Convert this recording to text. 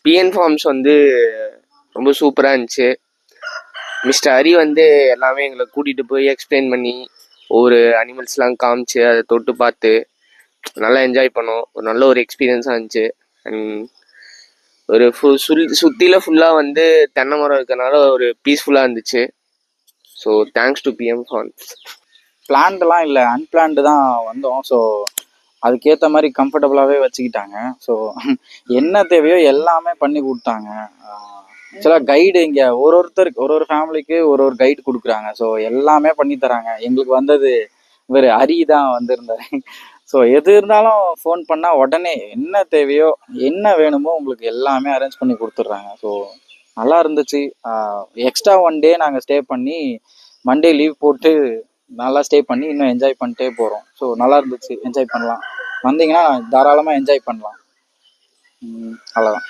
PN forms வந்து ரொம்ப சூப்பராக இருந்துச்சு. மிஸ்டர் ஹரி வந்து எல்லாமே எங்களை கூட்டிகிட்டு போய் எக்ஸ்பிளைன் பண்ணி ஒவ்வொரு அனிமல்ஸ்லாம் காமிச்சு அதை தொட்டு பார்த்து நல்லா என்ஜாய் பண்ணோம். ஒரு நல்ல ஒரு எக்ஸ்பீரியன்ஸாக இருந்துச்சு. அண்ட் ஒரு சுற்றில ஃபுல்லாக வந்து தென்னை மரம் இருக்கிறனால ஒரு பீஸ்ஃபுல்லாக இருந்துச்சு. So thanks to PM farms. பிளான்டெலாம் இல்லை, அன்பிளான்டு தான் வந்தோம். ஸோ அதுக்கேற்ற மாதிரி கம்ஃபர்டபுளாகவே வச்சுக்கிட்டாங்க. ஸோ என்ன தேவையோ எல்லாமே பண்ணி கொடுத்தாங்க. ஆக்சுவலாக கைடு இங்கே ஒருத்தருக்கு ஒரு ஃபேமிலிக்கு ஒரு கைடு கொடுக்குறாங்க. ஸோ எல்லாமே பண்ணி தராங்க. எங்களுக்கு வந்தது இவர் ஹரி தான் வந்திருந்தார். ஸோ எது இருந்தாலும் ஃபோன் பண்ணால் உடனே என்ன தேவையோ என்ன வேணுமோ உங்களுக்கு எல்லாமே அரேஞ்ச் பண்ணி கொடுத்துட்றாங்க. ஸோ நல்லா இருந்துச்சு. எக்ஸ்ட்ரா 1 டே நாங்கள் ஸ்டே பண்ணி மண்டே லீவ் போட்டு நல்லா ஸ்டே பண்ணி இன்னும் என்ஜாய் பண்ணிட்டே போகிறோம். ஸோ நல்லா இருந்துச்சு, என்ஜாய் பண்ணலாம். வந்தீங்கன்னா தாராளமாக என்ஜாய் பண்ணலாம். அவ்வளோதான்.